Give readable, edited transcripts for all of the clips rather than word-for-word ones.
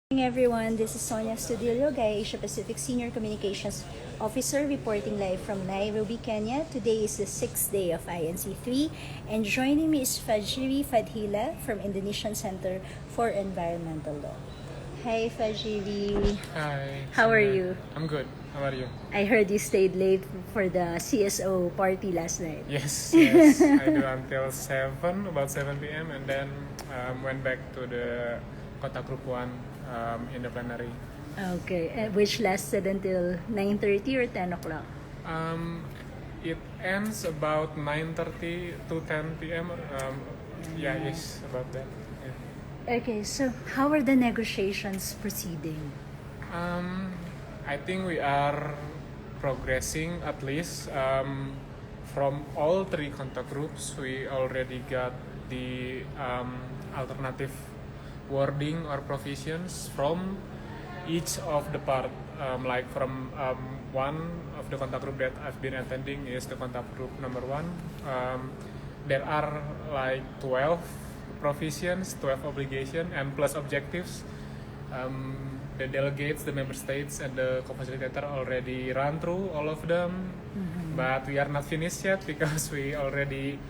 Good morning, everyone. This is Sonia Studillo, Gaia Asia Pacific Senior Communications Officer, reporting live from Nairobi, Kenya. Today is the sixth day of INC3, and joining me is Fajiri Fadhila from Indonesian Center for Environmental Law. Hi, Fajiri. Hi. How are Sonia. you? I'm good. How are you? I heard you stayed late for the CSO party last night. Yes, yes. I do until 7, about 7 p.m. and then went back to the Kota Group 1 in the plenary. Okay, which lasted until 9:30 or 10 o'clock? It ends about 9:30 to 10 p.m. Yeah, yes, about that. Yeah. Okay, so how are the negotiations proceeding? I think we are progressing at least from all three contact groups. We already got the alternative wording or provisions from each of the part. Like from one of the contact group that I've been attending is the contact group number 1. There are like 12 provisions, 12 obligation and plus objectives. The delegates, the member states, and the co-facilitator already run through all of them, but we are not finished yet because we already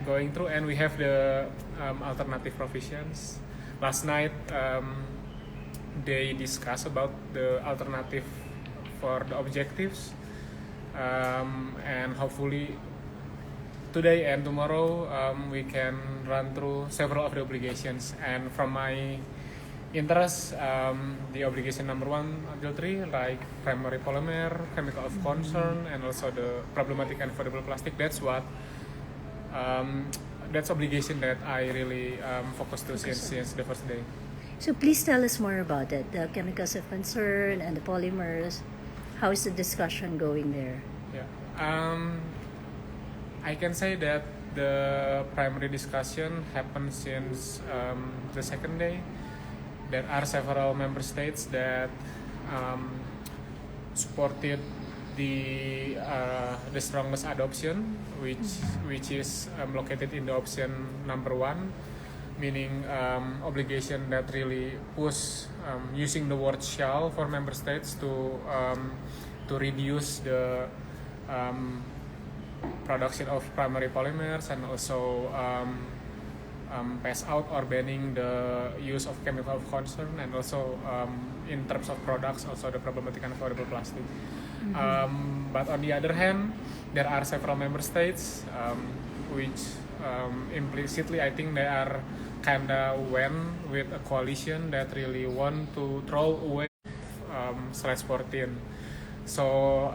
going through and we have the alternative provisions. Last night, they discussed about the alternative for the objectives, and hopefully today and tomorrow we can run through several of the obligations. And from my interest, the obligation number 1 until 3, like primary polymer, chemical of concern, and also the problematic and affordable plastic. That's obligation that I really focus to since the first day. So please tell us more about it, the chemicals of concern and the polymers. How is the discussion going there? Yeah, I can say that the primary discussion happened since the second day. There are several member states that supported the strongest adoption, which is located in the option number 1, meaning obligation that really push using the word shall for member states to reduce the production of primary polymers and also pass out or banning the use of chemical of concern, and also in terms of products also the problematic and affordable plastic. But on the other hand, there are several member states which implicitly I think they are kinda went with a coalition that really want to throw away /14. So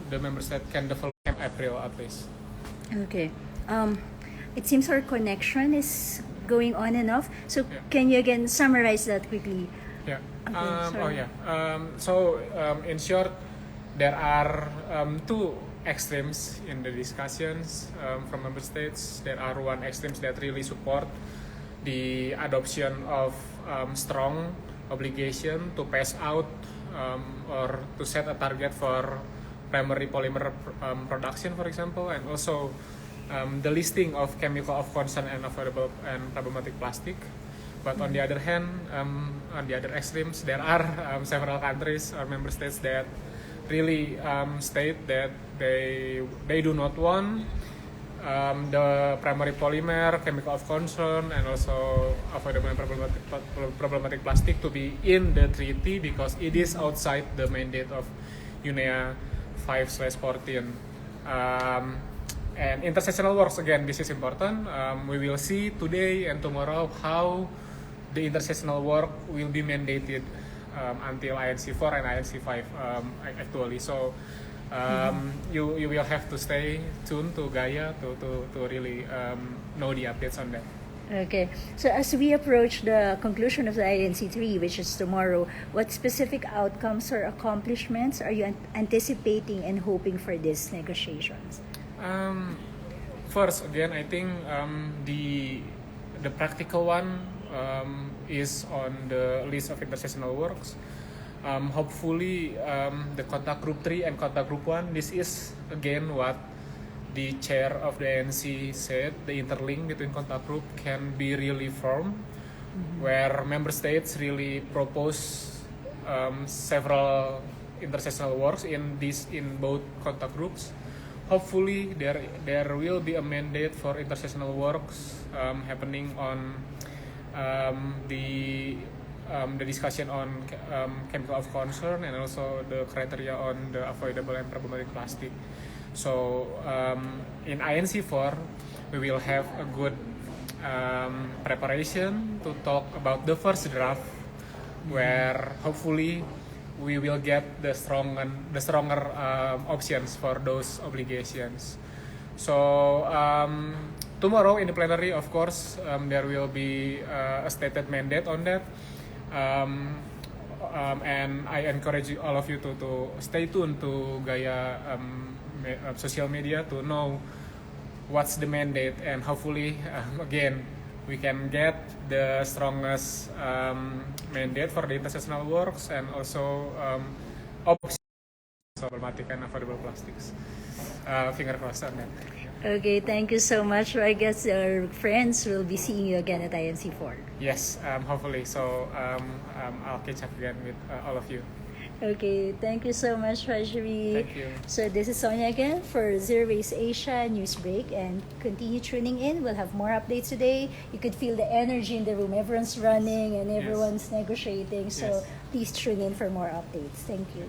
the member state can develop April at least. Okay. It seems our connection is going on and off. So Yeah. can you again summarize that quickly? Yeah. Okay, sorry. So in short, there are two extremes in the discussions from member states. There are one extremes that really support the adoption of strong obligation to pass out or to set a target for primary polymer production, for example, and also the listing of chemical of concern and affordable and problematic plastic. But on the other hand, on the other extremes, there are several countries or member states that really state that they do not want the primary polymer, chemical of concern, and also affordable and problematic plastic to be in the treaty because it is outside the mandate of UNEA 5/14. And intersessional works, again, this is important. We will see today and tomorrow how the intersessional work will be mandated until INC4 and INC5 actually. So you will have to stay tuned to Gaia to really know the updates on that. Okay. So as we approach the conclusion of the INC3, which is tomorrow, what specific outcomes or accomplishments are you anticipating and hoping for these negotiations? First, again, I think the practical one is on the list of intersessional works. Hopefully, the contact group 3 and contact group 1. This is again what the chair of the ANC said. The interlink between contact group can be really firm where member states really propose several intersessional works in both contact groups. Hopefully, there will be a mandate for intersessional works happening on the discussion on chemical of concern and also the criteria on the avoidable and problematic plastic. So in INC4, we will have a good preparation to talk about the first draft, where hopefully we will get the stronger options for those obligations. So tomorrow in the plenary, of course, there will be a stated mandate on that. And I encourage all of you to stay tuned to Gaia social media to know what's the mandate, and hopefully again we can get the strongest mandate for the intersessional works and also options for problematic and avoidable plastics. Finger crossed on that. Okay, thank you so much. I guess our friends will be seeing you again at INC4. Yes, hopefully. So I'll catch up again with all of you. Okay, thank you so much, Fajri. Thank you. So this is Sonia again for Zero Waste Asia News Break, and continue tuning in. We'll have more updates today. You could feel the energy in the room. Everyone's running and everyone's negotiating. So Yes. please tune in for more updates. Thank you.